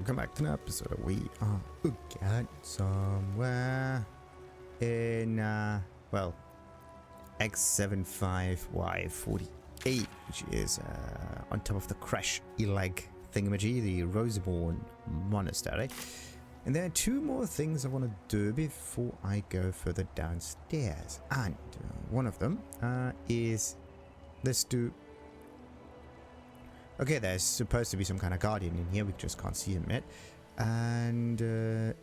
welcome back to an episode. We are again somewhere in, well, X75Y48, which is on top of the Crash Elag thingamajig, the Rosymorn Monastery. And there are two more things I want to do before I go further downstairs. And one of them is this dude. Okay, there's supposed to be some kind of guardian in here, we just can't see him yet. And the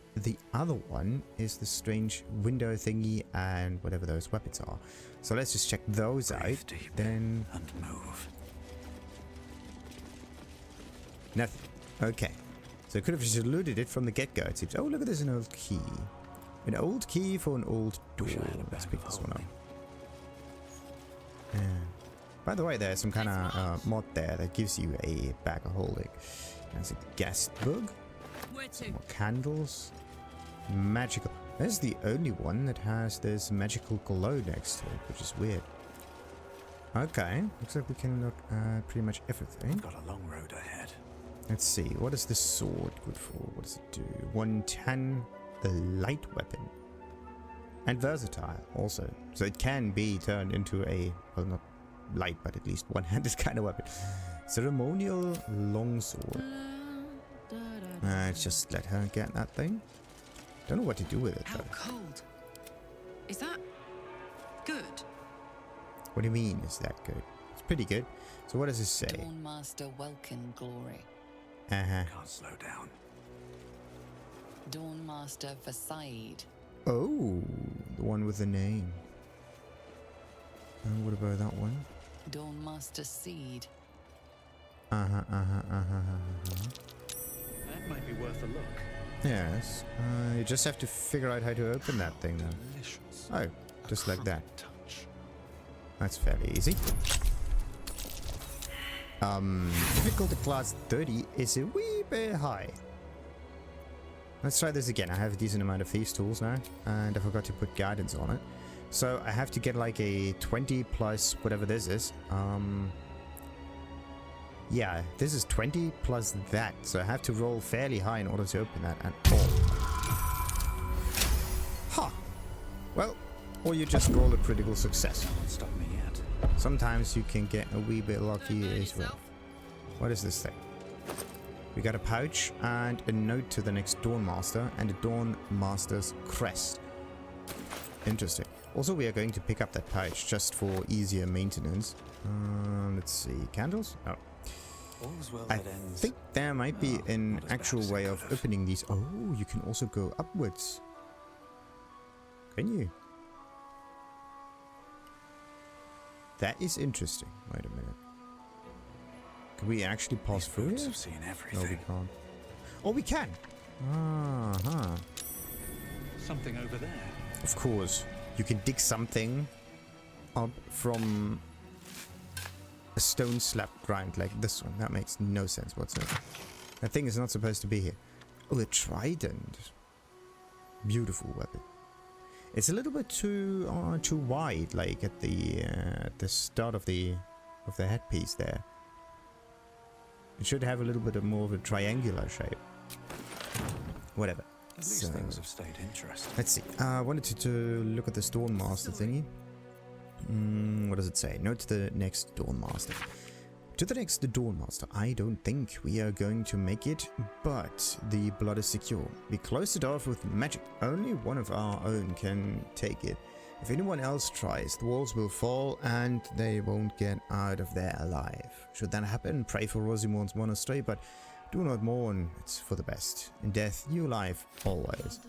other one is the strange window thingy and whatever those weapons are. So let's just check those out. Then and move. Nothing. Okay. So I could have just eluded it from the get-go. It seems. Oh, look at this, an old key. An old key for an old door. Let's pick this one up. By the way, there's some kind of mod there that gives you a bag of holding. There's a Guestbook. More candles. Magical. That's the only one that has this magical glow next to it, which is weird. Okay, looks like we can look at pretty much everything. We've got a long road ahead. Let's see, what is this sword good for? What does it do? 110, the light weapon. And versatile also. So it can be turned into a, well, not light, but at least one-handed kind of weapon. Ceremonial Longsword. Just let her get that thing. Don't know what to do with it though. How cold? Is that good? What do you mean, is that good? It's pretty good. So what does it say? Dawnmaster Welkin Glory. Can't slow down. Dawnmaster Versailles. Oh, the one with the name. And what about that one? Dawnmaster Seed. That might be worth a look. Yes. You just have to figure out how to open that thing then. Delicious. Oh, just like that. Touch. That's fairly easy. Difficulty class 30 is a wee bit high. Let's try this again. I have a decent amount of thieves tools now, and I forgot to put guidance on it. So I have to get like a 20 plus whatever this is. Yeah, this is 20 plus that. So I have to roll fairly high in order to open that at all. Huh. Well, or you just roll a critical success. Can't stop me yet. Sometimes you can get a wee bit lucky as well. What is this thing? We got a pouch and a note to the next Dawnmaster and a Dawnmaster's crest. Interesting. Also, we are going to pick up that pouch just for easier maintenance. Let's see. Candles? Oh. All's well I that ends. think there might be an not as bad actual as it way of could have. opening these. Oh, you can also go upwards. Can you? That is interesting. Wait a minute. Can we actually pass These through boots here? have seen No, we everything. can't. Oh, we can! Something over there. Of course. You can dig something up from a stone slab ground like this one. That makes no sense whatsoever. That thing is not supposed to be here. Oh, a trident. Beautiful weapon. It's a little bit too wide, like at the start of the headpiece there. It should have a little bit more of a triangular shape. Whatever. At least things have stayed interesting. Let's see. I wanted to look at the Dawnmaster thingy. What does it say? Note to the next Dawnmaster. To the next Dawnmaster. I don't think we are going to make it, but the blood is secure. We closed it off with magic. Only one of our own can take it. If anyone else tries, the walls will fall and they won't get out of there alive. Should that happen, pray for Rosymorn's monastery, but do not mourn, it's for the best. In death, you alive, always.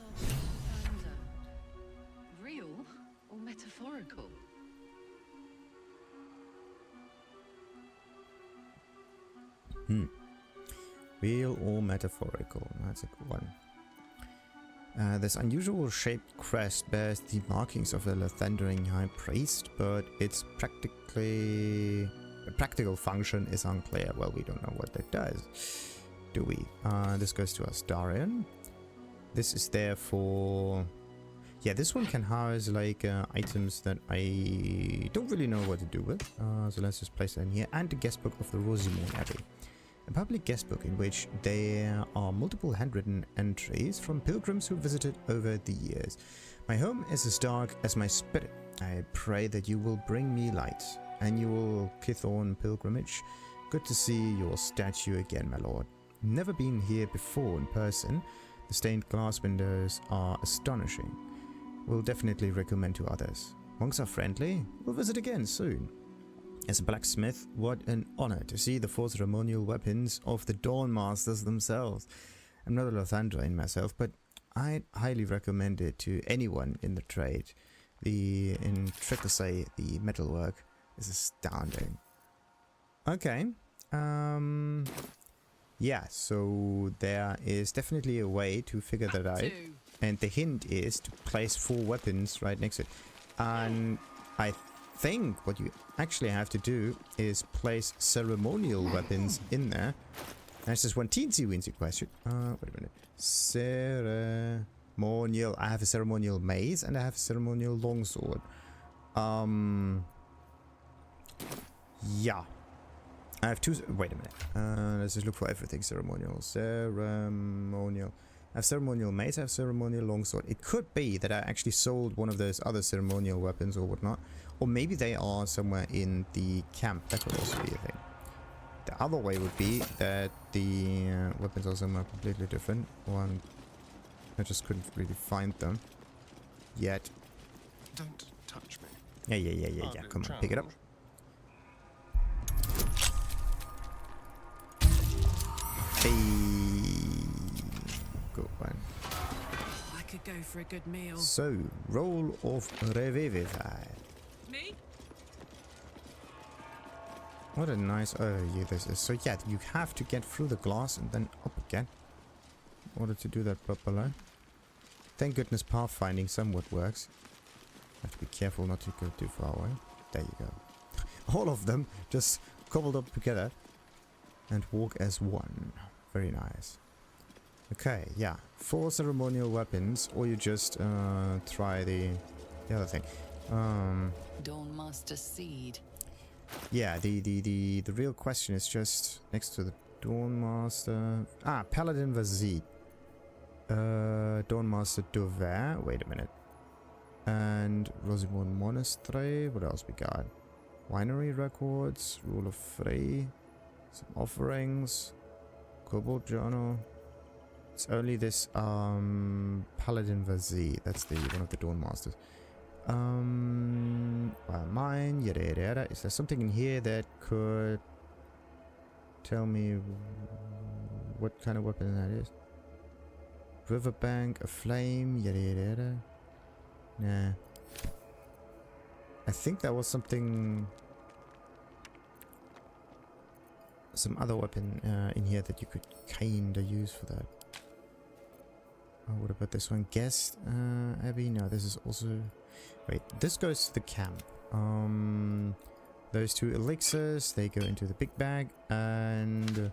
Real or metaphorical? Real or metaphorical, that's a good one. This unusual shaped crest bears the markings of a Lathendering high priest, but its practical function is unclear. Well, we don't know what that does, do we? This goes to us, Larian. This is there for... Yeah, this one can house like items that I don't really know what to do with. So let's just place that in here. And the Guestbook of the Rosymorn Abbey. A public guestbook in which there are multiple handwritten entries from pilgrims who visited over the years. My home is as dark as my spirit. I pray that you will bring me light. Annual Kithorn pilgrimage. Good to see your statue again, my lord. Never been here before in person. The stained glass windows are astonishing. Will definitely recommend to others. Monks are friendly. We'll visit again soon. As a blacksmith, what an honor to see the 4 ceremonial weapons of the Dawnmasters themselves. I'm not a Lothandrian myself, but I'd highly recommend it to anyone in the trade. The metalwork is astounding. Okay. Yeah, so there is definitely a way to figure that out. And the hint is to place 4 weapons right next to it. And I think what you actually have to do is place ceremonial weapons in there. That's just one teensy-weensy question. Wait a minute. Ceremonial. I have a ceremonial mace and I have a ceremonial longsword. Yeah. I have 2. Wait a minute. Let's just look for everything ceremonial. Ceremonial. I have ceremonial mace, I have ceremonial longsword. It could be that I actually sold one of those other ceremonial weapons or whatnot. Or maybe they are somewhere in the camp. That could also be a thing. The other way would be that the weapons are somewhere completely different. One, I just couldn't really find them yet. Don't touch me. Yeah. Come on, pick it up. Hey. Good one. I could go for a good meal. So, roll of Revivify. Me? What a nice overview this is. So yeah, you have to get through the glass and then up again in order to do that properly. Thank goodness pathfinding somewhat works. Have to be careful not to go too far away. There you go. All of them just cobbled up together and walk as one. Very nice. Okay, yeah. 4 ceremonial weapons, or you just try the other thing. Dawnmaster seed. Yeah, the real question is just next to the Dawnmaster. Paladin Vazid. Dawnmaster Dover. Wait a minute. And Rosymorn Monastery. What else we got? Winery records. Rule of Free. Some offerings. Kobold Journal. It's only this Paladin Vazid. That's the one of the Dawnmasters. Well, mine, yada. Is there something in here that could tell me what kind of weapon that is? Riverbank, a flame, yada. Nah. I think that was something, some other weapon in here that you could kinda use for that. Oh, what about this one? Guest, Abbey? No, this is also... Wait, this goes to the camp. Those 2 elixirs, they go into the big bag, and...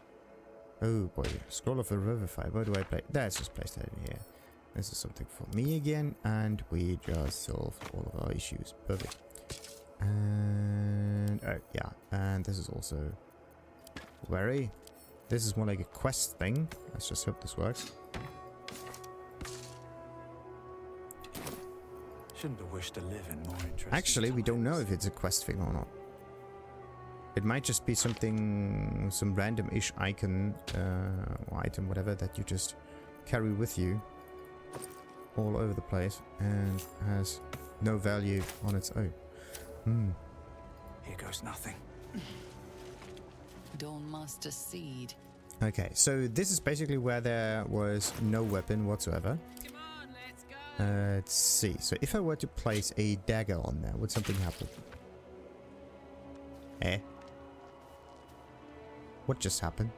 oh boy, Scroll of the Revivify. Where do I play? Let's just place that in here. This is something for me again, and we just solved all of our issues. Perfect. And... oh, yeah, and this is also... wary. This is more like a quest thing. Let's just hope this works. Shouldn't have wished to live in more interesting Actually, we don't know times. if it's a quest thing or not. It might just be something, some random-ish icon, or item, whatever, that you just carry with you all over the place and has no value on its own. Here goes nothing. Dawnmaster seed. Okay, so this is basically where there was no weapon whatsoever. Come on, let's go. Let's see. So if I were to place a dagger on there, would something happen? Eh? What just happened?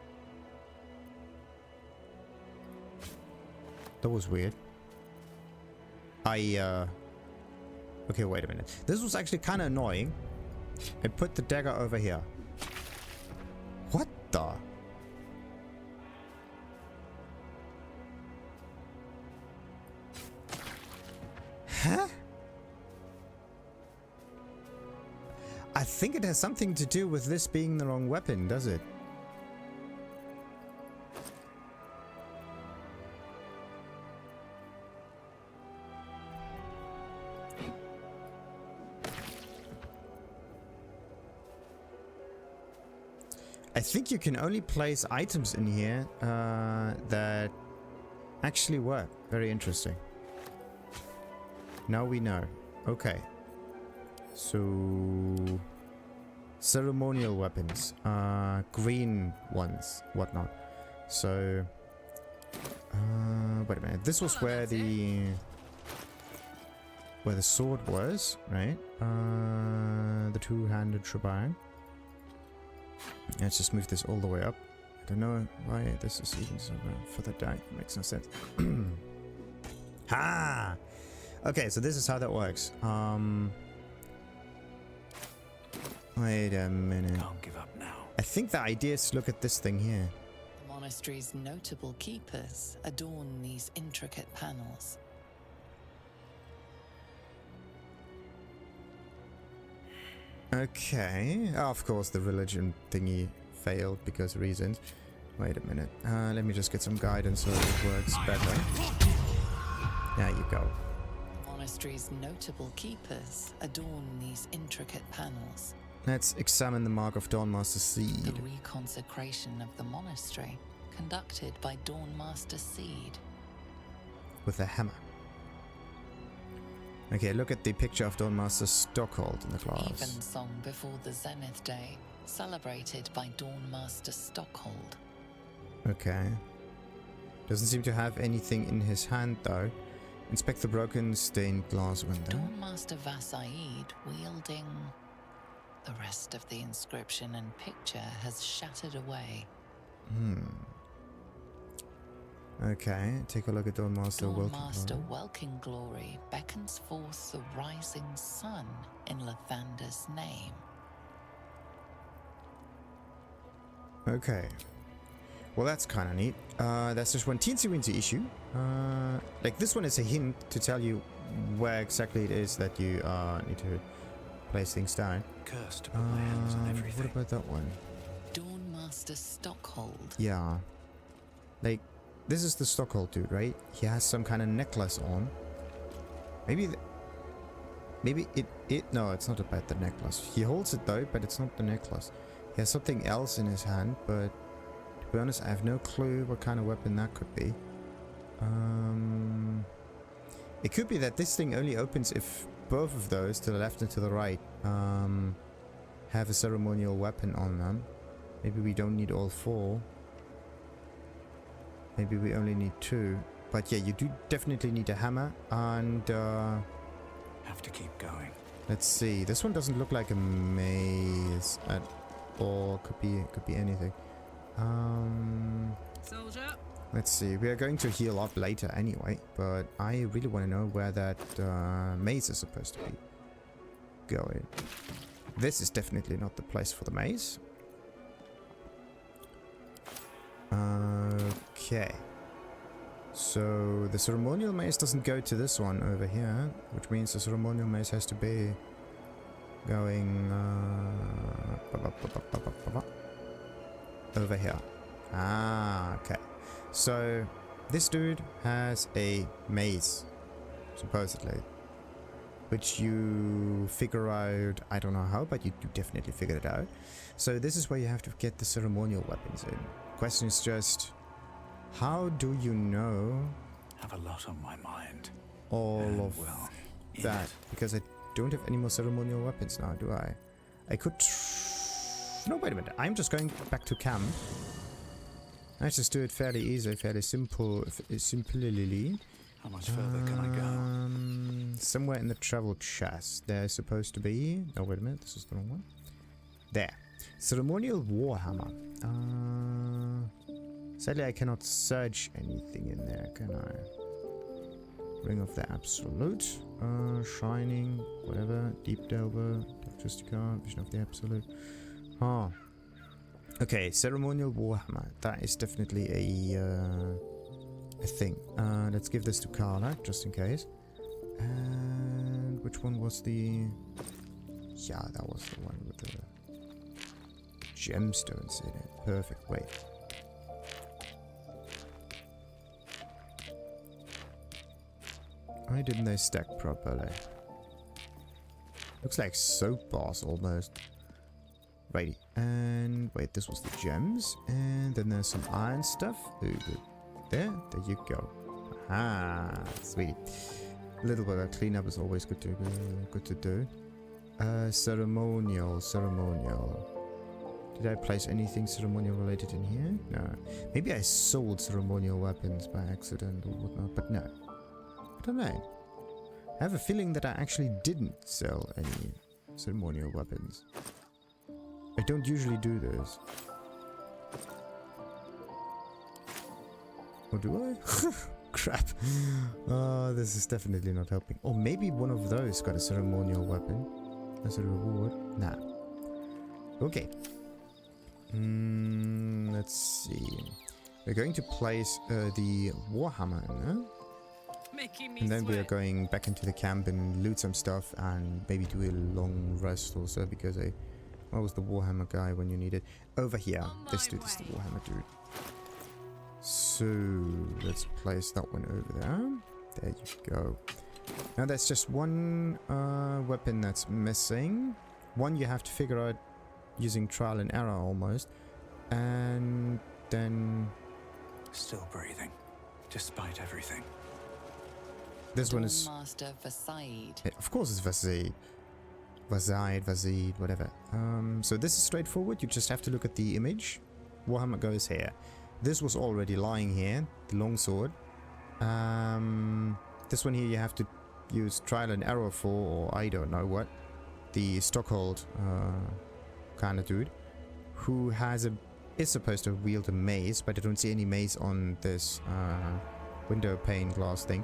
That was weird. Okay, wait a minute. This was actually kind of annoying. I put the dagger over here. What the? Huh? I think it has something to do with this being the wrong weapon, does it? I think you can only place items in here that actually work. Very interesting. Now we know. Okay. So ceremonial weapons, green ones, whatnot. So wait a minute. This was where the sword was, right? The two-handed shebang. Let's just move this all the way up. I don't know why this is even so further down. Makes no sense. Ha! Okay, so this is how that works. Wait a minute. Can't give up now. I think the idea is to look at this thing here. The monastery's notable keepers adorn these intricate panels. Okay. Oh, of course, the religion thingy failed because of reasons. Wait a minute. Let me just get some guidance so it works better. There you go. The monastery's notable keepers adorn these intricate panels. Let's examine the mark of Dawnmaster The Seed. reconsecration of the monastery, conducted by Dawnmaster Seed. With a hammer. Okay, look at the picture of Dawnmaster Stockhold in the glass. Evensong before the Zenith Day, celebrated by Dawnmaster Stockhold. Okay. Doesn't seem to have anything in his hand though. Inspect the broken stained glass window. Dawnmaster Vasaid wielding... The rest of the inscription and picture has shattered away. Okay, take a look at Dawnmaster Dawnmaster Welkin Glory beckons forth the rising sun in Lathander's name. Okay. Well, that's kind of neat. That's just one teensy-weensy issue. Like, this one is a hint to tell you where exactly it is that you need to place things down. Cursed to put my hands on everything. What about that one? Dawnmaster Stockhold. Yeah. Like, this is the Stockhold dude, right? He has some kind of necklace on. Maybe... No, it's not about the necklace. He holds it though, but it's not the necklace. He has something else in his hand, but... To be honest, I have no clue what kind of weapon that could be. It could be that this thing only opens if both of those, to the left and to the right, have a ceremonial weapon on them. Maybe we don't need all four. Maybe we only need two. But yeah, you do definitely need a hammer and... Have to keep going. Let's see. This one doesn't look like a maze at all. Could be anything. Soldier. Let's see. We are going to heal up later anyway, but I really want to know where that maze is supposed to be going. This is definitely not the place for the maze. Okay. So the ceremonial mace doesn't go to this one over here, which means the ceremonial mace has to be going over here. Ah, okay. So this dude has a mace, supposedly, which you figure out, I don't know how, but you definitely figured it out. So this is where you have to get the ceremonial weapons in. Question is just, how do you know Have a lot on my mind. all of Well, that? Because I don't have any more ceremonial weapons now, do I? I could... No, wait a minute. I'm just going back to camp. Let's just do it fairly easy, fairly simply. How much further can I go? Somewhere in the travel chest. There's supposed to be... Oh, wait a minute. This is the wrong one. There. Ceremonial Warhammer. Sadly, I cannot search anything in there, can I? Ring of the Absolute. Shining. Whatever. Deep Delver. Justica. Vision of the Absolute. Ah. Okay, Ceremonial Warhammer. That is definitely a thing. Let's give this to Karlach, just in case. And which one was the... Yeah, that was the one with the gemstones in it. Perfect. Wait. Why didn't they stack properly? Looks like soap bars almost. Righty. And wait, this was the gems. And then there's some iron stuff. Over there you go. Ah, sweet. A little bit of cleanup is always good to do. Ceremonial. Did I place anything ceremonial related in here? No. Maybe I sold ceremonial weapons by accident or whatnot, but no. I don't know. I have a feeling that I actually didn't sell any ceremonial weapons. I don't usually do this. Or do I? Crap. This is definitely not helping. Or maybe one of those got a ceremonial weapon as a reward. Nah. Okay. Let's see. We're going to place the Warhammer in there. And then we are going back into the camp and loot some stuff and maybe do a long rest also because I was the Warhammer guy when you need it. Over here. This dude is the Warhammer dude. So let's place that one over there. There you go. Now there's just one weapon that's missing. One you have to figure out using trial and error almost. And then... Still breathing, despite everything. This one is... Dawnmaster Vasaid. Yeah, of course it's Vasaid. Vasaid, whatever. So this is straightforward. You just have to look at the image. Warhammer goes here. This was already lying here. The longsword. This one here you have to use trial and error for, or I don't know what. The Stockhold kind of dude. Who is supposed to wield a mace, but I don't see any mace on this window pane glass thing.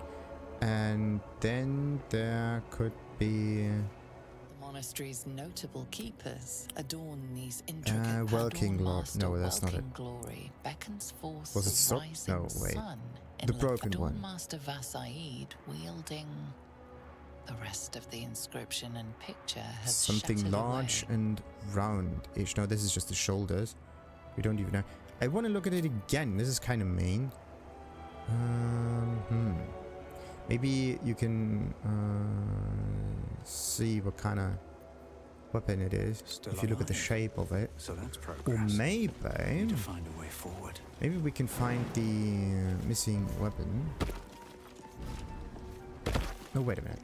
And then there could be... The monastery's notable keepers adorn these intricate Welking Lord. No, that's not it. Glory beckons forth Was it the so? rising No, wait. sun The in broken one. Dawnmaster Vasaid wielding... The rest of the inscription and picture has Something shattered large away. and round-ish. No, this is just the shoulders. We don't even know. I want to look at it again. This is kind of mean. Maybe you can see what kind of weapon it is. Still if you look at the alive. shape of it. So that's Or progress. maybe... Need to find a way forward. Maybe we can find the missing weapon. No, wait a minute.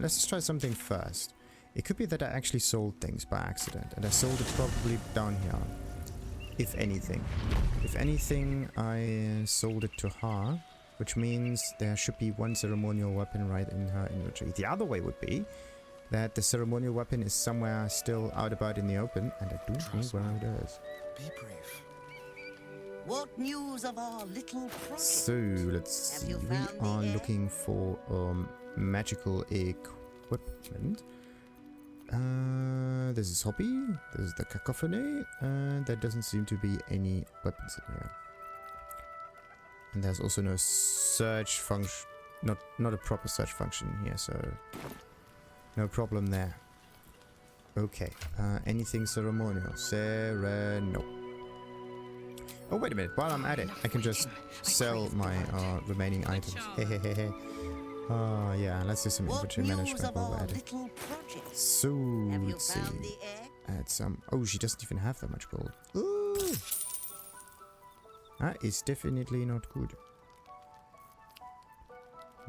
Let's just try something first. It could be that I actually sold things by accident. And I sold it probably down here. If anything. If anything, I sold it to her. Which means there should be one ceremonial weapon right in her inventory. The other way would be that the ceremonial weapon is somewhere still out about in the open. And I don't know where it is. Be brief. What news of our little project? So, let's see. Have you We found the are heir? looking for magical equipment. This is Hobby. This is the Cacophony. And there doesn't seem to be any weapons in here. And there's also no search function. Not a proper search function here, so no problem there. Okay. Anything ceremonial? No. Oh, wait a minute. While I'm at it, I can just sell my remaining items. Hehehehe. Yeah, let's do some What inventory news management of while we're our at it. little project? So, Have you let's see. found the heir? Add some... Oh, she doesn't even have that much gold. Ooh! That is definitely not good.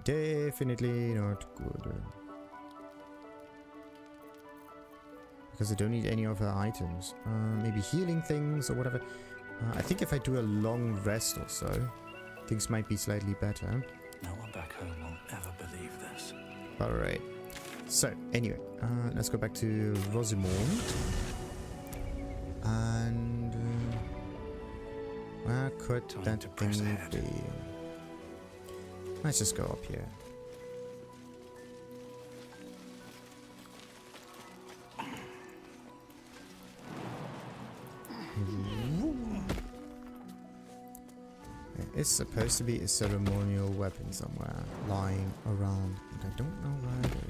Definitely not good. Because I don't need any of her items. Maybe healing things or whatever. I think if I do a long rest or so, things might be slightly better. No one back home will ever believe this. Alright. So, anyway, let's go back to Rosymorn. And... where could Time that to press thing ahead. be? Let's just go up here. There is supposed to be a ceremonial weapon somewhere lying around, and I don't know where it is.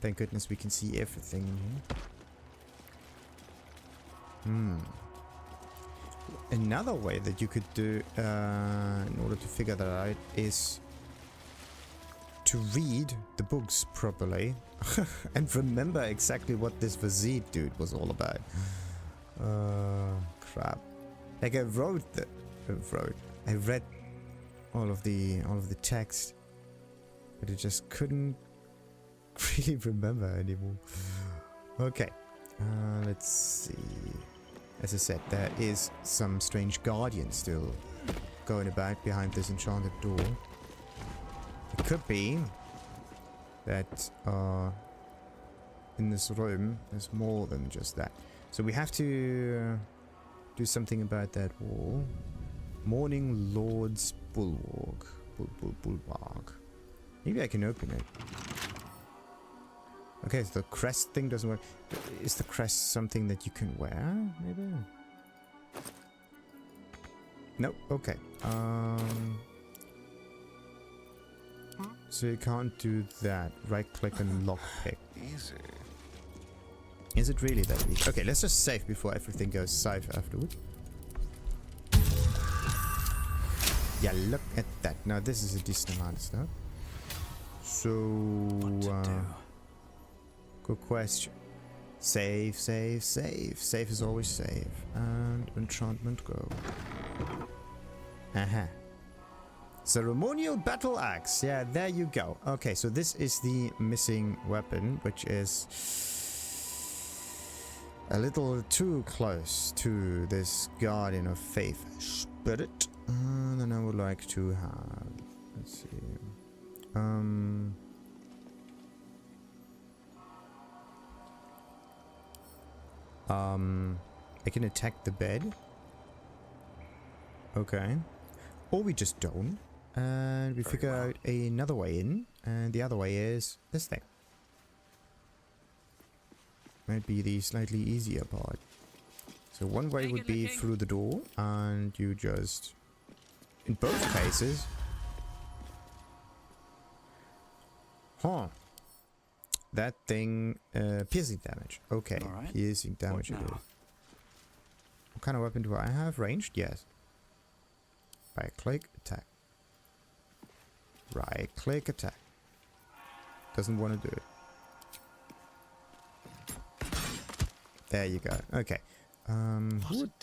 Thank goodness we can see everything in here. Another way that you could do in order to figure that out is to read the books properly and remember exactly what this Vazid dude was all about. Crap. Like I I read all of the text, but I just couldn't really remember anymore. Okay, let's see. As I said, there is some strange guardian still going about behind this enchanted door. It could be that in this room there's more than just that. So we have to do something about that wall. Morninglords bulwark. Bulwark. Maybe I can open it. Okay, so the crest thing doesn't work. Is the crest something that you can wear? Maybe? Nope. Okay. So you can't do that. Right click and lockpick. Easy. Is it really that easy? Okay, let's just save before everything goes south afterward. Yeah, look at that. Now this is a decent amount of stuff. So, good question. Save. Save is always save. And enchantment go. Aha. Ceremonial Battleaxe. Yeah, there you go. Okay, so this is the missing weapon, which is a little too close to this Guardian of Faith spirit. Then I would like to have... Let's see... I can attack the bed. Okay. Or we just don't. And we figure out another way in. And the other way is this thing. Might be the slightly easier part. So one way would be through the door. And you just... In both cases... Huh. That thing... piercing damage. Okay. Right. Piercing damage it is. What kind of weapon do I have? Ranged? Yes. Right click, attack. Right click, attack. Doesn't want to do it. There you go. Okay. Who would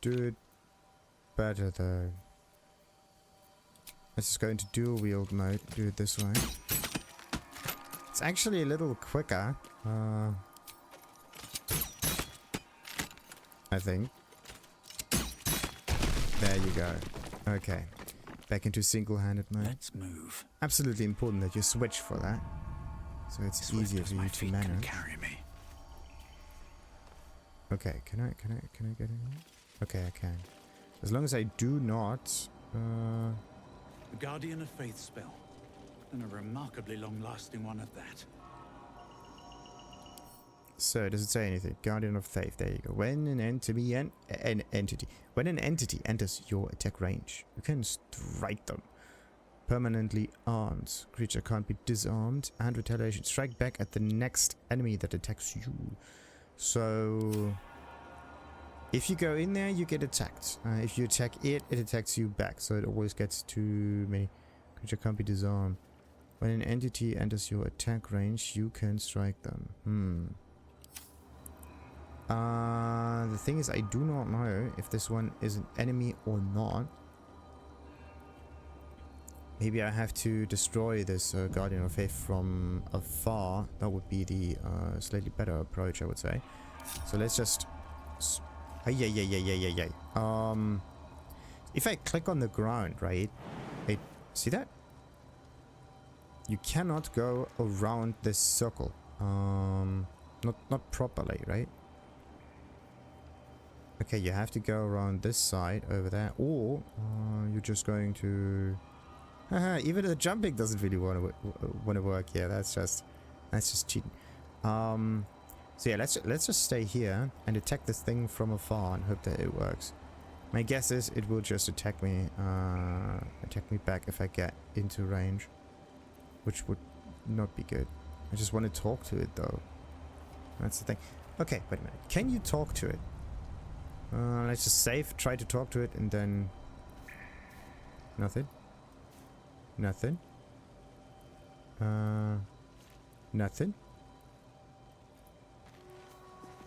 do it better though? Let's just go into dual wield mode. Do it this way. It's actually a little quicker. I think. There you go. Okay. Back into single-handed mode. Let's move. Absolutely important that you switch for that. So it's easier for you to manage. Carry me. Okay, can I get in here? Okay, I can. As long as I do not The Guardian of Faith spell. And a remarkably long-lasting one at that. So does it say anything? Guardian of Faith, there you go. When an entity when an entity enters your attack range, you can strike them. Permanently armed. Creature can't be disarmed, and retaliation. Strike back at the next enemy that attacks you. So if you go in there, you get attacked. If you attack it, it attacks you back. So it always gets too many. Creature can't be disarmed. When an entity enters your attack range, you can strike them. The thing is, I do not know if this one is an enemy or not. Maybe I have to destroy this Guardian of Faith from afar. That would be the slightly better approach, I would say. So let's just... if I click on the ground, right? See that? You cannot go around this circle. Not properly, right? Okay, you have to go around this side over there, or you're just going to... even the jumping doesn't really want to work. Yeah, that's just cheating. So yeah, let's just stay here and attack this thing from afar and hope that it works. My guess is it will just attack me back if I get into range, which would not be good. I just want to talk to it though. That's the thing. Okay, wait a minute. Can you talk to it? Let's just save, try to talk to it, and then... Nothing. Nothing. Nothing.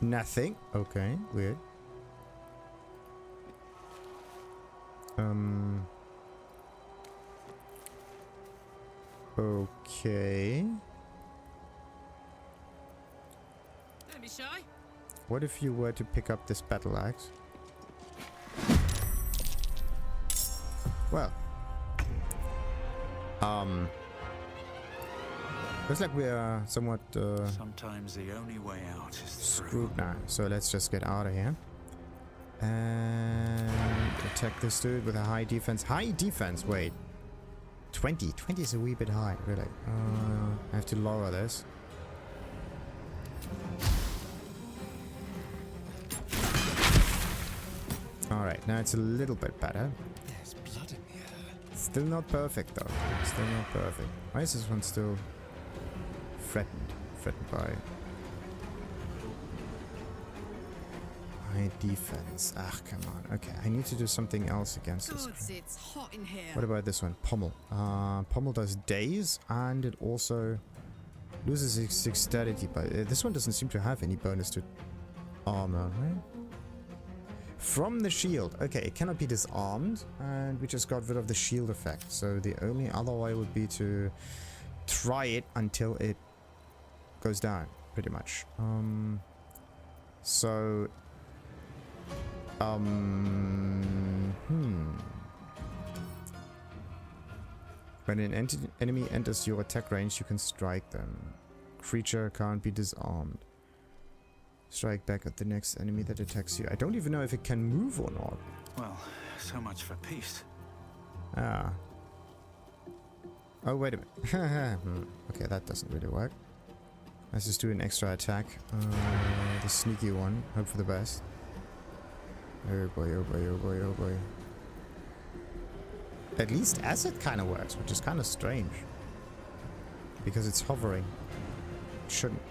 Nothing. Okay, weird. Okay. Don't be shy. What if you were to pick up this Battleaxe? Well. Looks like we are somewhat Sometimes the only way out is through. screwed now. So let's just get out of here. And attack this dude with a high defense. High defense, wait. 20. 20 is a wee bit high, really. I have to lower this. Alright, now it's a little bit better. There's blood in the air. Still not perfect though. Still not perfect. Why is this one still threatened? Threatened by high defense. Ah, come on. Okay, I need to do something else against this. Gods, it's hot in here. What about this one? Pommel. Pommel does daze and it also loses its dexterity, but this one doesn't seem to have any bonus to armor, right? From the shield. Okay, it cannot be disarmed, and we just got rid of the shield effect. So the only other way would be to try it until it goes down, pretty much. When an enemy enters your attack range, you can strike them. Creature can't be disarmed. Strike back at the next enemy that attacks you. I don't even know if it can move or not. Well, so much for peace. Ah. Oh, wait a minute. Okay, that doesn't really work. Let's just do an extra attack. The sneaky one. Hope for the best. Oh boy, oh boy, oh boy, oh boy. At least acid kind of works, which is kind of strange. Because it's hovering. It shouldn't.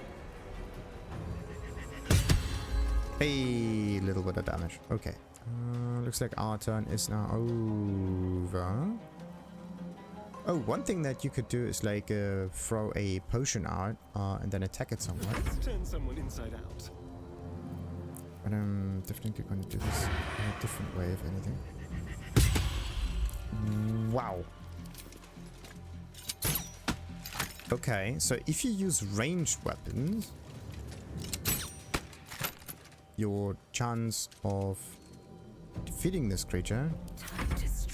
A little bit of damage. Okay. Looks like our turn is now over. Oh, one thing that you could do is like throw a potion out and then attack it somewhere. Let's turn someone inside out. But I'm definitely going to do this in a different way, if anything. Wow. Okay, so if you use ranged weapons, your chance of defeating this creature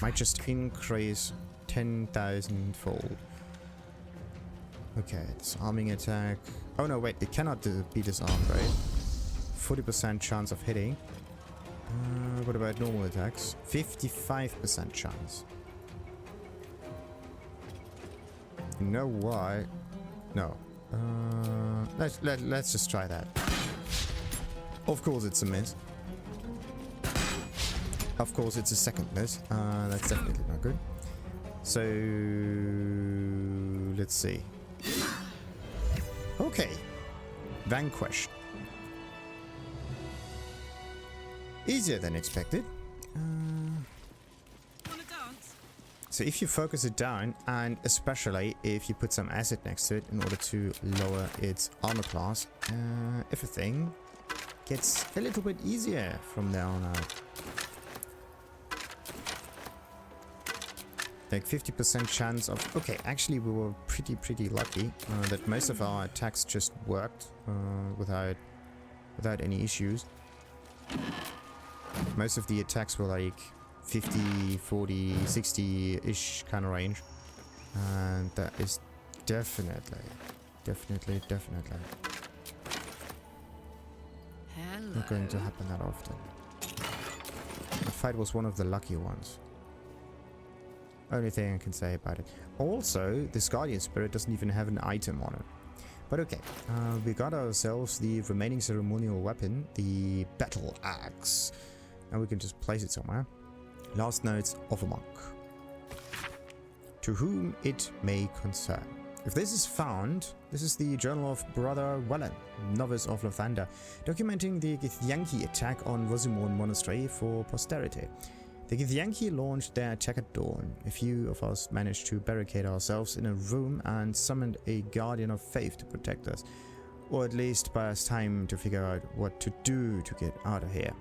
might just increase 10,000 fold. Okay, disarming attack. Oh no, wait, it cannot be disarmed, right? 40% chance of hitting. What about normal attacks? 55% chance. You know why? No. Let's just try that. Of course it's a miss. Of course it's a second miss. That's definitely not good. So let's see. Okay. Vanquished. Easier than expected. Wanna dance? So if you focus it down, and especially if you put some acid next to it in order to lower its armor class, everything gets a little bit easier from there on out. Like 50% chance of... Okay, actually we were pretty lucky that most of our attacks just worked without any issues. Most of the attacks were like 50, 40, 60-ish kind of range. And that is definitely Hello. not going to happen that often. The fight was one of the lucky ones. Only thing I can say about it. Also, this Guardian Spirit doesn't even have an item on it. But okay, we got ourselves the remaining ceremonial weapon, the Battleaxe. And we can just place it somewhere. Last notes of a monk. To whom it may concern. If this is found, this is the Journal of Brother Wellen, Novice of Lathander, documenting the Githyanki attack on Rosymorn Monastery for posterity. The Githyanki launched their attack at dawn. A few of us managed to barricade ourselves in a room and summoned a Guardian of Faith to protect us, or at least buy us time to figure out what to do to get out of here.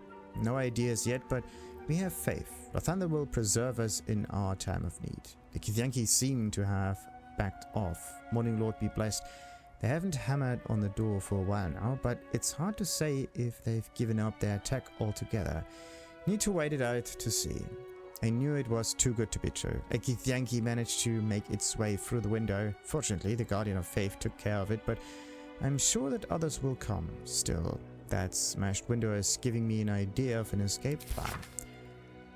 No ideas yet, but we have faith. Lathander will preserve us in our time of need. The Githyanki seem to have backed off. Morning Lord be blessed. They haven't hammered on the door for a while now, but it's hard to say if they've given up their attack altogether. Need to wait it out to see. I knew it was too good to be true. A Githyanki managed to make its way through the window. Fortunately, the Guardian of Faith took care of it, but I'm sure that others will come. Still, that smashed window is giving me an idea of an escape plan.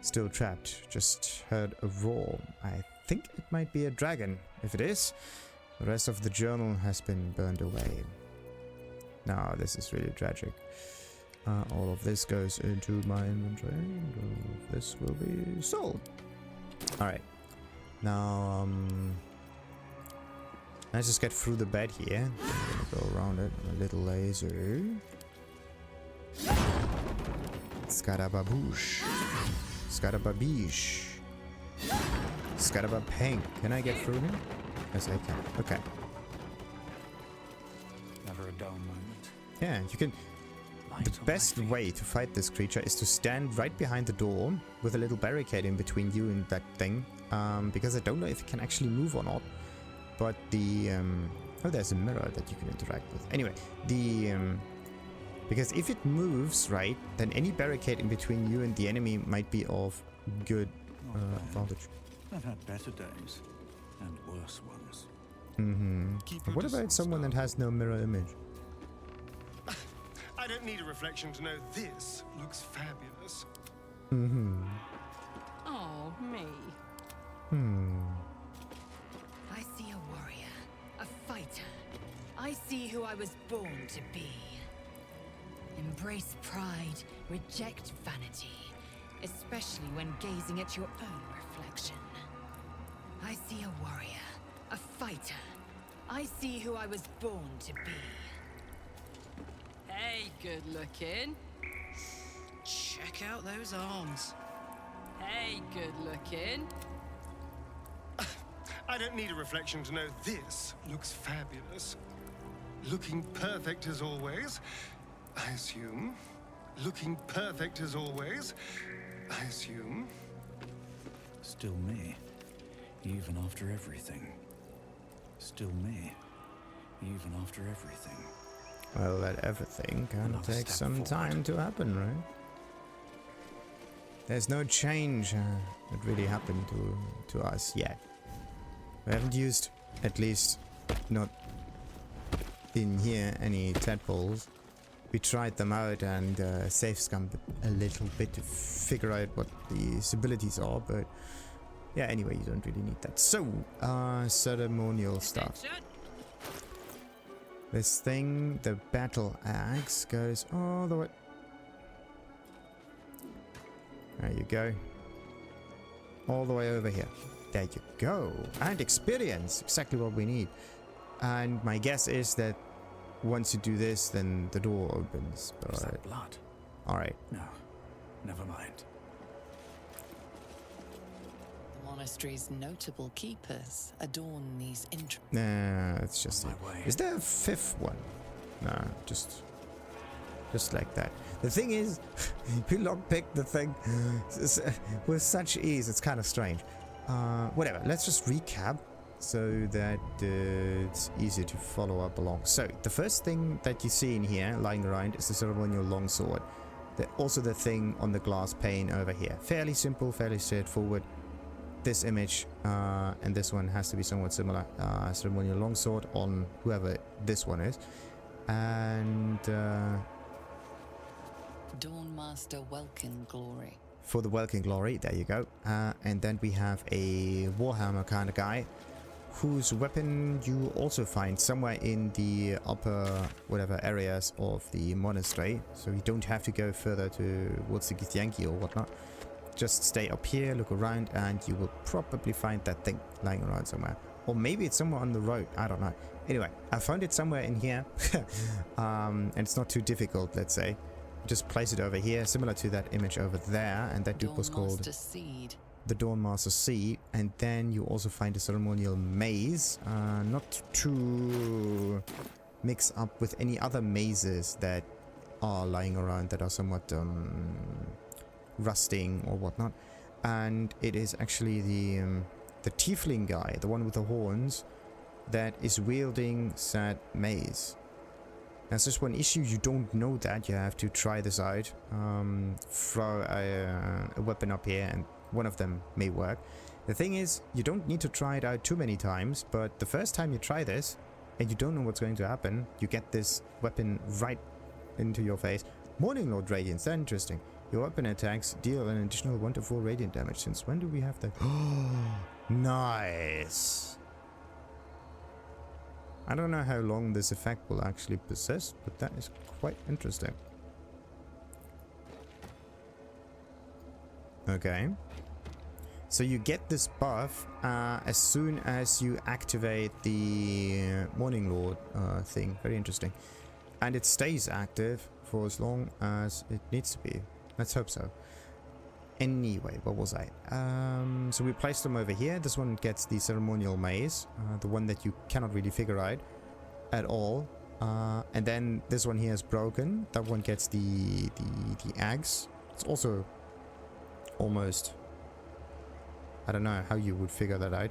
Still trapped. Just heard a roar. I think it might be a dragon. If it is, the rest of the journal has been burned away. Now, this is really tragic. All of this goes into my inventory. All of this will be sold. Alright. Now, let's just get through the bed here. I'm gonna go around it with a little laser. Scadababoosh. Scadababish. Scadabapeng. Can I get through here? Yes, I can. Okay. Never a dull moment. Yeah, you can... The best way to fight this creature is to stand right behind the door with a little barricade in between you and that thing. Because I don't know if it can actually move or not. But the... oh, there's a mirror that you can interact with. Anyway, the... because if it moves, right, then any barricade in between you and the enemy might be of good advantage. I've had better days and worse ones. Mm-hmm. What about someone that has no mirror image? I don't need a reflection to know this looks fabulous. Mm-hmm. Oh, me. I see a warrior, a fighter. I see who I was born to be. Embrace pride, reject vanity, especially when gazing at your own reflection. I see a warrior, a fighter. I see who I was born to be. Hey, good looking. Check out those arms. Hey, good looking. I don't need a reflection to know this looks fabulous. Looking perfect as always, I assume. Looking perfect as always, I assume. Still me, even after everything. Still me, even after everything. Well, that everything kind of Another takes step some forward. time to happen, right? There's no change that really happened to us yet. We haven't used, at least not in here, any tadpoles. We tried them out and safe scummed a little bit to figure out what the abilities are, but yeah, anyway, you don't really need that. So, ceremonial stuff. This thing, the Battleaxe, goes all the way. There you go. All the way over here. There you go. And experience. Exactly what we need. And my guess is that once you do this, then the door opens. Is that blood? Alright. No, never mind. The monastery's notable keepers adorn these Nah, it's just On it. my way. Is there a fifth one? Nah, just like that. The thing is, you lockpick the thing with such ease. It's kind of strange. Whatever. Let's just recap so that it's easier to follow up along. So the first thing that you see in here lying around is the Ceremonial Longsword. Also the thing on the glass pane over here. Fairly simple, fairly straightforward. This image and this one has to be somewhat similar. Ceremonial Longsword on whoever this one is. And Dawnmaster Welkin Glory. for the Welkin Glory, there you go. And then we have a Warhammer kind of guy, whose weapon you also find somewhere in the upper whatever areas of the monastery. So you don't have to go further towards the Githyanki or whatnot. Just stay up here, look around, and you will probably find that thing lying around somewhere. Or maybe it's somewhere on the road, I don't know. Anyway, I found it somewhere in here. And it's not too difficult, let's say. just place it over here, similar to that image over there, and that dude was called Dawnmaster Seed. the Dawnmaster Seed. And then you also find a Ceremonial Mace, not to mix up with any other mazes that are lying around that are somewhat rusting or whatnot. And it is actually the tiefling guy, the one with the horns, that is wielding said mace. There's just one issue: you don't know that. You have to try this out. Throw a weapon up here, and one of them may work. The thing is, you don't need to try it out too many times, but the first time you try this, and you don't know what's going to happen, you get this weapon right into your face. Morninglords radiance, that's interesting. Your weapon attacks deal an additional 1 to 4 radiant damage. Since when do we have that? Nice. I don't know how long this effect will actually persist, but that is quite interesting. Okay. So you get this buff as soon as you activate the Morninglord thing. Very interesting. And it stays active for as long as it needs to be. Let's hope so. Anyway, what was I? So we placed them over here. This one gets the Ceremonial Mace, the one that you cannot really figure out at all. And then this one here is broken. That one gets the axe. It's also almost... I don't know how you would figure that out.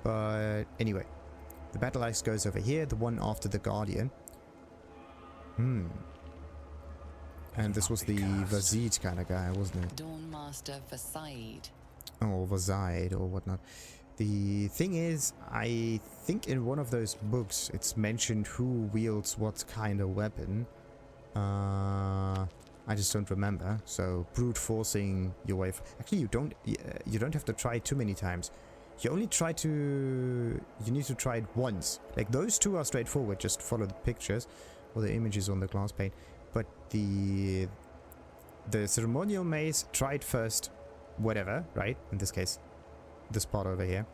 But anyway, the Battleaxe goes over here, the one after the Guardian. And this was the Vazid kind of guy, wasn't it? Dawnmaster Vasaid. Oh, Vasaid or whatnot. The thing is, I think in one of those books it's mentioned who wields what kind of weapon. I just don't remember. So brute forcing your way. Actually, you don't have to try it too many times. You only try to. You need to try it once. Like those two are straightforward. Just follow the pictures or the images on the glass pane. But the Ceremonial Mace, try it first, whatever, right? In this case, this part over here.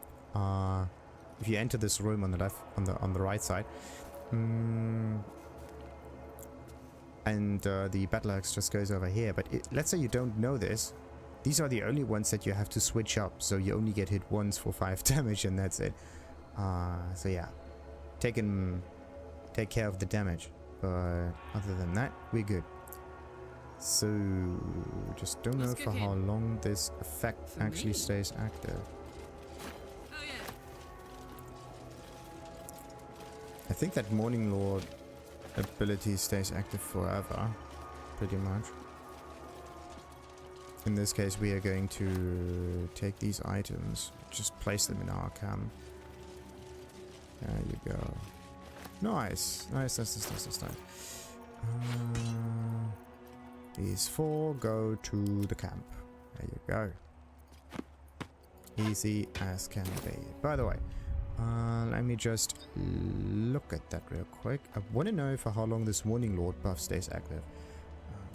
If you enter this room on the left, on the right side, and the Battleaxe just goes over here. But let's say you don't know this. These are the only ones that you have to switch up, so you only get hit once for 5 damage, and that's it. So yeah, take care of the damage. But other than that, we're good. So just don't know for how long this effect actually stays active. Oh yeah. I think that Morninglord ability stays active forever, pretty much. In this case, we are going to take these items, just place them in our camp. There you go. Nice. Nice. These 4 go to the camp. There you go. Easy as can be. By the way, let me just look at that real quick. I want to know for how long this Morninglord buff stays active.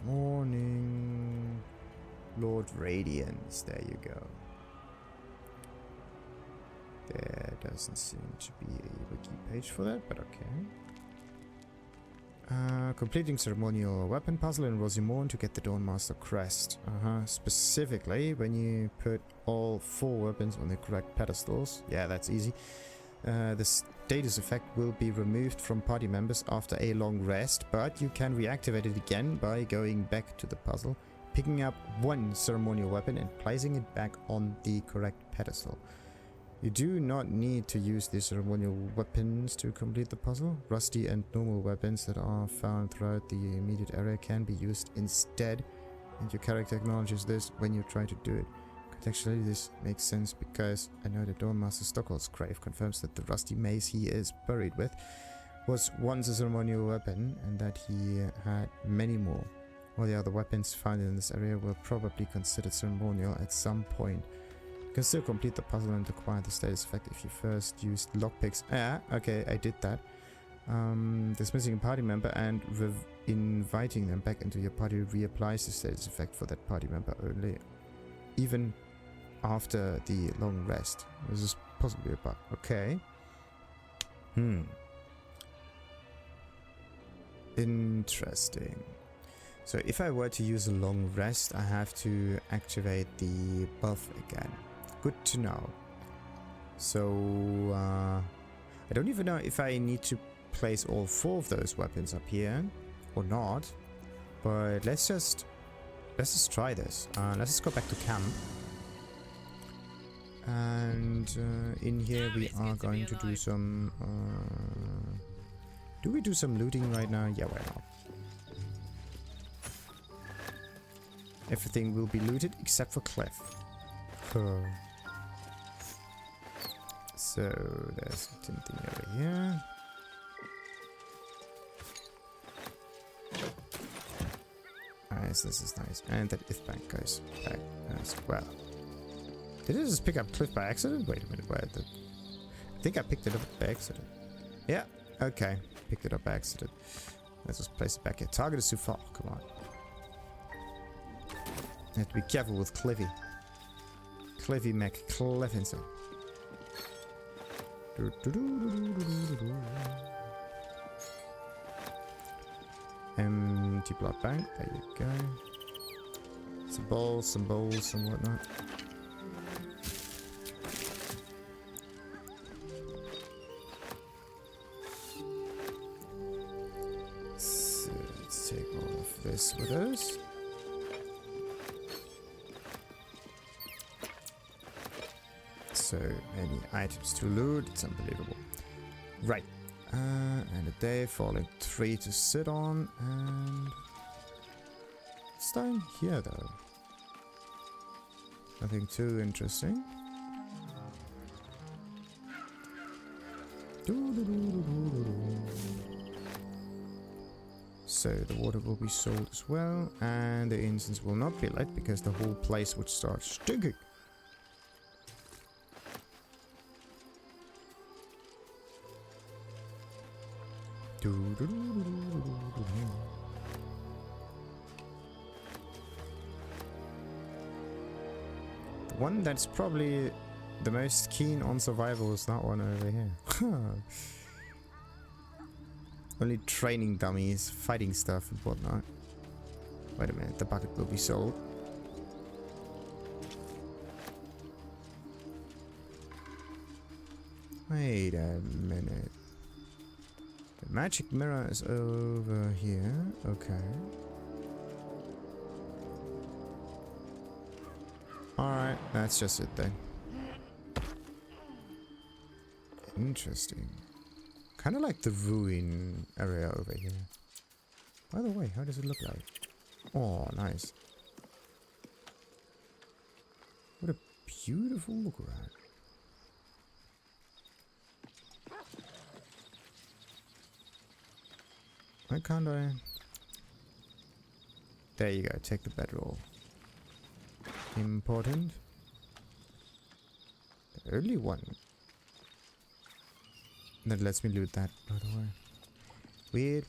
Morninglord Radiance. There you go. There doesn't seem to be a wiki page for that, but okay. Completing Ceremonial Weapon Puzzle in Rosymorn to get the Dawnmaster Crest. Specifically, when you put all 4 weapons on the correct pedestals. Yeah, that's easy. The status effect will be removed from party members after a long rest, but you can reactivate it again by going back to the puzzle, picking up 1 ceremonial weapon and placing it back on the correct pedestal. You do not need to use the ceremonial weapons to complete the puzzle. Rusty and normal weapons that are found throughout the immediate area can be used instead, and your character acknowledges this when you try to do it. Contextually, this makes sense because I know that Dawnmaster Stockholm's grave confirms that the rusty mace he is buried with was once a ceremonial weapon, and that he had many more. All the other weapons found in this area were probably considered ceremonial at some point. You can still complete the puzzle and acquire the status effect if you first used lockpicks. Okay, I did that. Dismissing a party member and inviting them back into your party reapplies the status effect for that party member only, even after the long rest. This is possibly a bug. Okay. Interesting. So if I were to use a long rest, I have to activate the buff again. Good to know. So I don't even know if I need to place all 4 of those weapons up here or not. But let's just try this. Let's just go back to camp. And in here we are going to do some... do we do some looting right now? Yeah, why not? Everything will be looted except for Cliff. So there's something over here. Nice, this is nice. And that if bank goes back as well. Did I just pick up Cliff by accident? Wait a minute, where did... I think I picked it up by accident. Yeah, okay. Picked it up by accident. Let's just place it back here. Target is too far. Come on. I have to be careful with Cliffy. Cliffy McCleffinson. Empty blood bank. There you go. Some bowls, and whatnot. So let's take all of this with us. So many items to loot, it's unbelievable. Right, and a day falling 3 to sit on, and it's down here though. Nothing too interesting. So the water will be sold as well, and the incense will not be lit because the whole place would start stinking. The one that's probably the most keen on survival is that one over here. Only training dummies, fighting stuff and whatnot. Wait a minute, the bucket will be sold. Wait a minute. The magic mirror is over here. Okay. Alright, that's just it then. Interesting. Kind of like the ruin area over here. By the way, how does it look like? Oh, nice. What a beautiful look around. Why can't I? There you go, take the bedroll. Important. The only one that lets me loot that, by the way. Wait.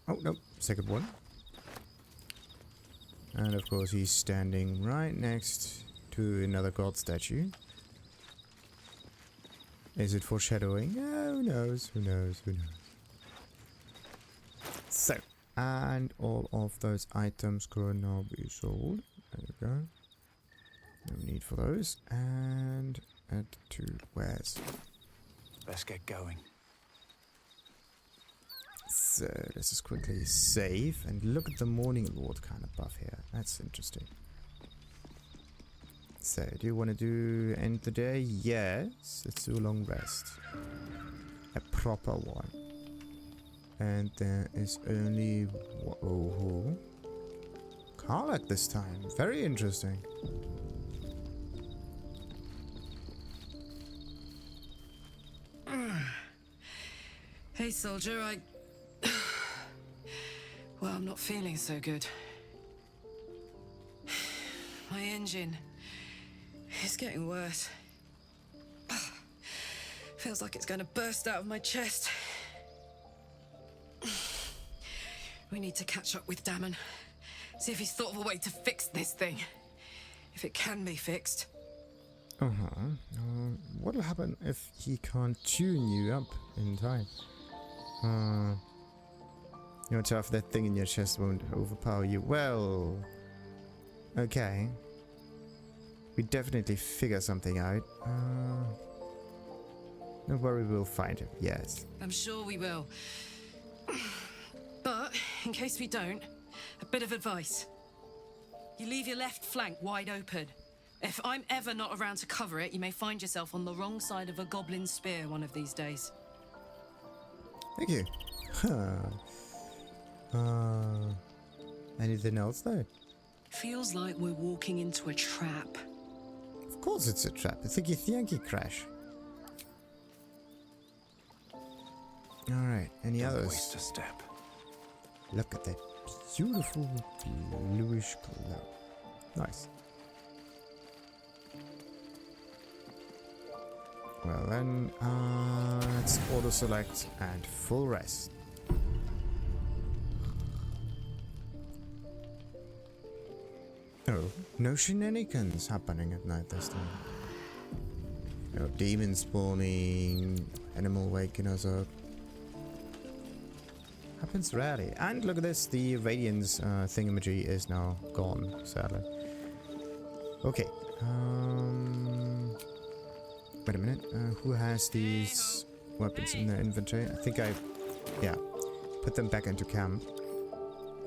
Oh, no, second one. And of course he's standing right next to another god statue. Is it foreshadowing? Who knows? So, and all of those items can now be sold. There you go. No need for those. And add to wares. Let's get going. So, let's just quickly save and look at the morninglords kind of buff here. That's interesting. So, do you want to end the day? Yes. Let's do a long rest. A proper one. And there is only... Oh, Karlach this time. Very interesting. Hey, soldier, well, I'm not feeling so good. My engine... it's getting worse. Feels like it's going to burst out of my chest. We need to catch up with Damon. See if he's thought of a way to fix this thing. If it can be fixed. what'll happen if he can't tune you up in time? You're tough, that thing in your chest won't overpower you. Well, okay. We definitely figure something out. Don't worry, we'll find him. Yes. I'm sure we will. But, in case we don't, a bit of advice. You leave your left flank wide open. If I'm ever not around to cover it, you may find yourself on the wrong side of a goblin spear one of these days. Thank you. Anything else though? Feels like we're walking into a trap. Of course it's a trap. It's a Githyanki crash. Alright, any Don't others? waste a step. Look at that beautiful bluish glow. Nice. Well then, let's auto select and full rest. Oh, no shenanigans happening at night this time. No demon spawning, animal waking us up. Happens rarely. And look at this, the radiance thingamajig is now gone, sadly. Okay. Wait a minute. Who has these weapons in their inventory? I think yeah, put them back into camp.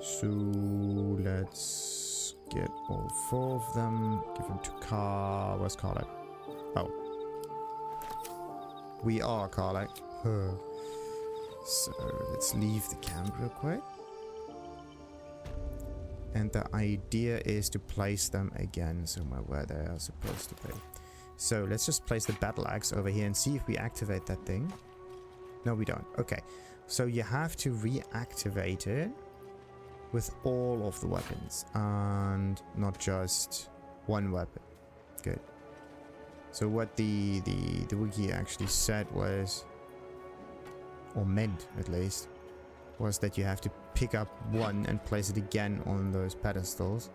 So let's get all 4 of them. Give them to where's Karlach? Oh. We are Karlach. So let's leave the camp real quick. And the idea is to place them again somewhere where they are supposed to be. So let's just place the Battleaxe over here and see if we activate that thing. No, we don't. Okay. So you have to reactivate it with all of the weapons and not just one weapon. Good. So what the wiki actually said was, or meant at least, was that you have to pick up one and place it again on those pedestals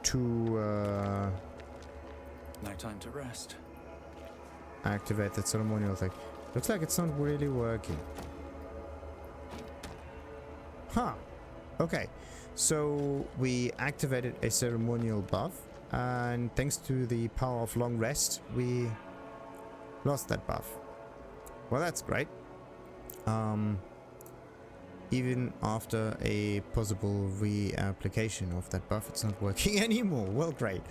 to No time to rest. activate that ceremonial thing. Looks like it's not really working. Huh. Okay. So we activated a ceremonial buff, and thanks to the power of long rest, we lost that buff. Well, that's great. Even after a possible reapplication of that buff, it's not working anymore. Well, great.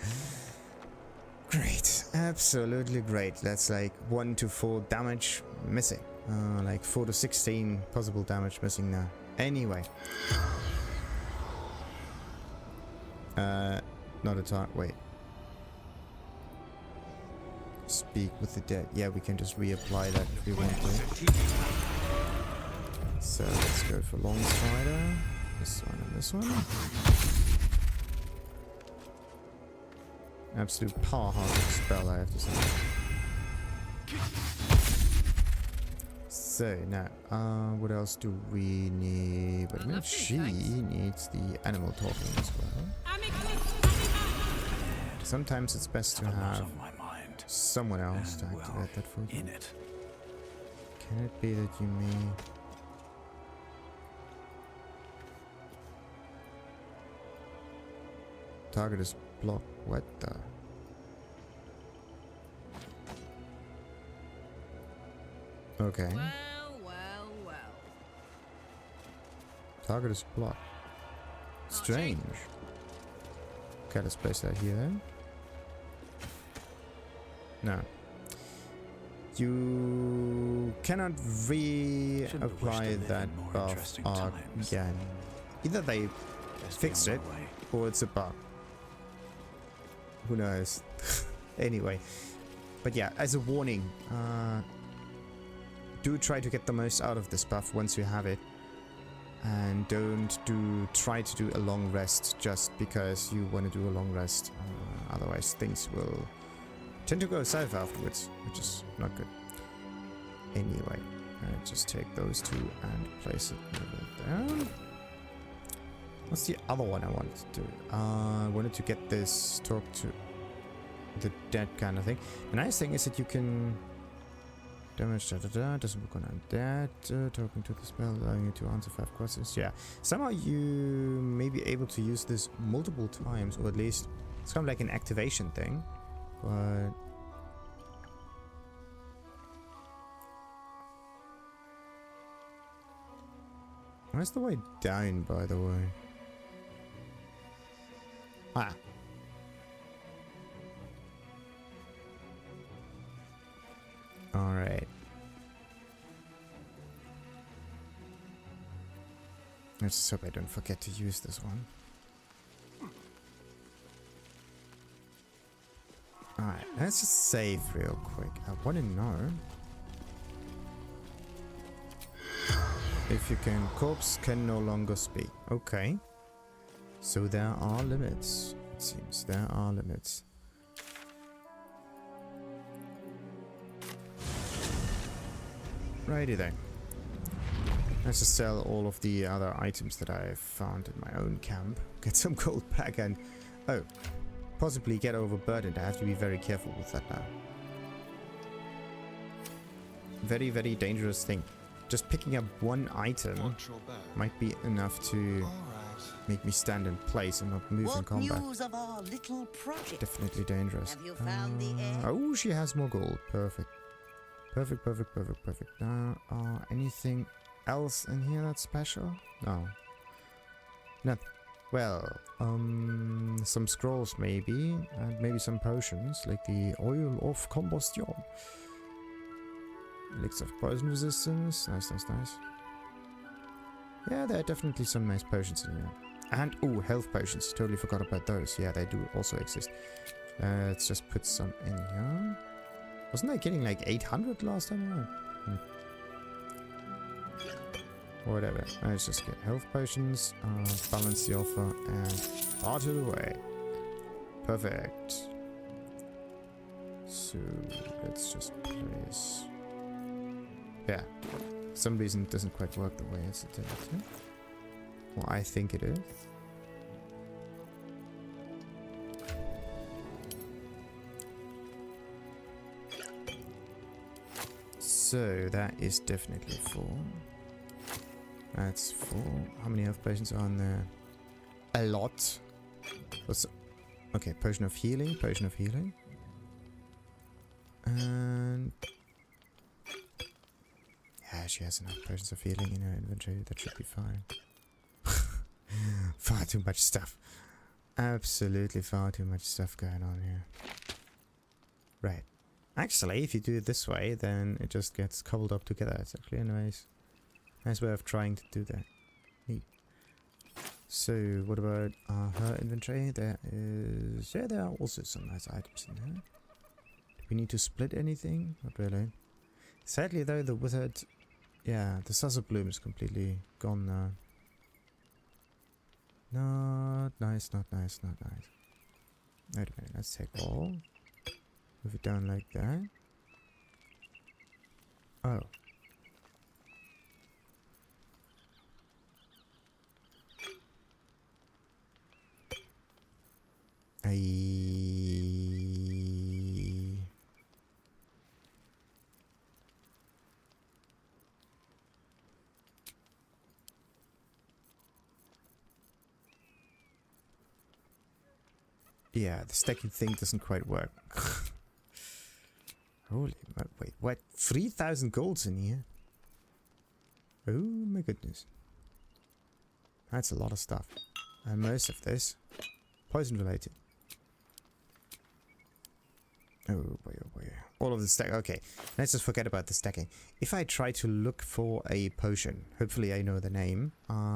Great. Absolutely great. That's like 1 to 4 damage missing. Like 4 to 16 possible damage missing now. Anyway. Not a target. Wait. Speak with the dead. Yeah, we can just reapply that if we want to. So let's go for long spider. This one and this one. Absolute powerhouse spell, I have to say. So now, what else do we need? But I mean, she needs the animal talking as well. Sometimes it's best to have someone else to activate that for you. Can it be that you may... Target is blocked. What the? Okay. Well. Target is blocked. Strange. Okay, let's place that here then. No. You cannot reapply that buff again. Either they fixed it or it's a bug. Who knows? Anyway. But yeah, as a warning, do try to get the most out of this buff once you have it. And don't try to do a long rest just because you want to do a long rest. Otherwise things will tend to go south afterwards, which is not good. Anyway, just take those two and place it down. What's the other one I wanted to do? I wanted to get this talk to the dead kind of thing. The nice thing is that you can damage doesn't work on undead. Talking to the spell, allowing you to answer 5 questions. Yeah, somehow you may be able to use this multiple times, or at least it's kind of like an activation thing. But where's the way down, by the way? Ah. Alright. Let's just hope I don't forget to use this one. Alright, let's just save real quick. I want to know if you can. Corpse can no longer speak. Okay. So there are limits. It seems there are limits. Righty then. Let's just sell all of the other items that I've found in my own camp. Get some gold back and... oh. Possibly get overburdened. I have to be very careful with that now. Very, very dangerous thing. Just picking up one item might be enough to make me stand in place and not move in combat. News of our little project? Definitely dangerous. Have you found the egg? Oh, she has more gold. Perfect. Perfect. Anything else in here that's special? No. Nothing. Well, some scrolls maybe, and maybe some potions, like the Oil of Combustion. Elixir of Poison Resistance. Nice. Yeah, there are definitely some nice potions in here. And, oh, health potions. Totally forgot about those. Yeah, they do also exist. Let's just put some in here. Wasn't I getting like 800 last time around? Whatever. Let's just get health potions, balance the offer, and part it away. Perfect. So let's just place. Yeah. For some reason it doesn't quite work the way it's intended to. Well, I think it is. So that is definitely full. That's full. How many health potions are on there? A lot. What's... okay, potion of healing. And... yeah, she has enough potions of healing in her inventory. That should be fine. Far too much stuff. Absolutely far too much stuff going on here. Right. Actually, if you do it this way, then it just gets cobbled up together. It's actually a nice way of trying to do that. Neat. So, what about her inventory? There is... yeah, there are also some nice items in there. Do we need to split anything? Not really. Sadly, though, the withered... yeah, the Susser Bloom is completely gone now. Not nice. Wait a minute, let's take all. Move it down like that. Oh. Yeah, the stacking thing doesn't quite work. Holy, wait, what? 3,000 golds in here? Oh my goodness. That's a lot of stuff. And most of this, poison related. Oh boy. All of the stack. Okay, let's just forget about the stacking. If I try to look for a potion, hopefully I know the name,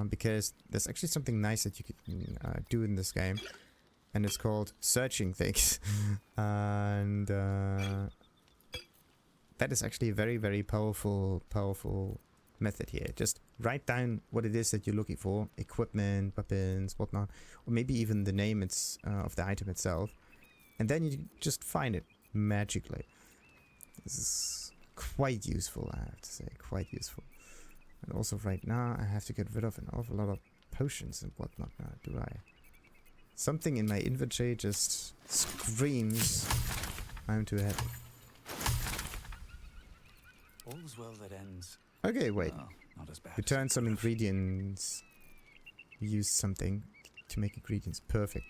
because there's actually something nice that you can do in this game, and it's called searching things. And that is actually a very, very powerful method here. Just write down what it is that you're looking for: equipment, weapons, whatnot, or maybe even the name of the item itself, and then you just find it magically. This is quite useful, I have to say, quite useful. And also right now I have to get rid of an awful lot of potions and whatnot now, do I? Something in my inventory just screams I'm too heavy. All's well that ends. Okay, wait. Well, not as bad. Return some ingredients. Use something to make ingredients. Perfect.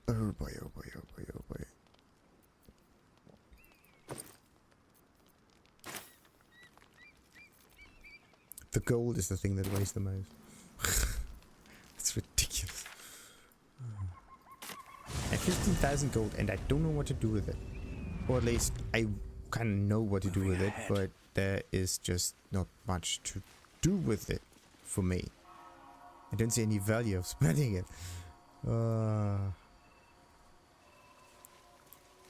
Oh boy, oh boy, oh boy, oh boy. The gold is the thing that weighs the most. It's ridiculous. I have 15,000 gold and I don't know what to do with it. Or at least I kind of know what to do with it, but there is just not much to do with it for me. I don't see any value of spending it.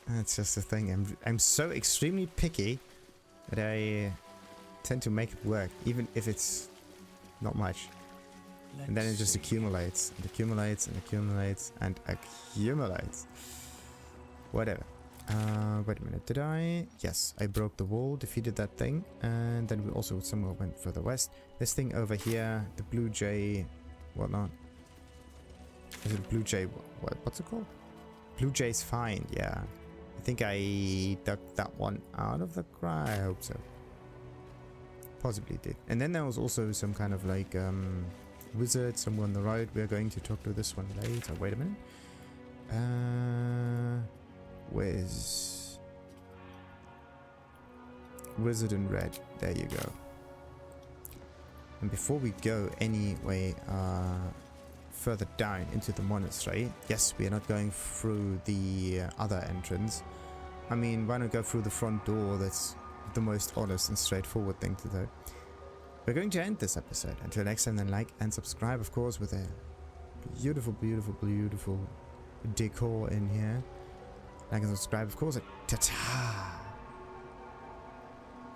That's just the thing. I'm so extremely picky that I tend to make it work, even if it's not much. And then it just accumulates and accumulates and accumulates and accumulates. Whatever. Wait a minute, did I? Yes, I broke the wall, defeated that thing, and then we also somewhere went further west. This thing over here, the blue jay, whatnot. Is it blue jay? What's it called? Blue jay's fine, yeah. I think I dug that one out of the ground. I hope so. Possibly did. And then there was also some kind of like wizard somewhere on the road. We're going to talk to this one later. Wait a minute. Where's wizard in red? There you go. And before we go anyway further down into the monastery, yes, we are not going through the other entrance. I mean, why not go through the front door? That's the most honest and straightforward thing to do. We're going to end this episode. Until next time, then like and subscribe, of course, with a beautiful, beautiful, beautiful decor in here. Like and subscribe, of course. Ta-ta!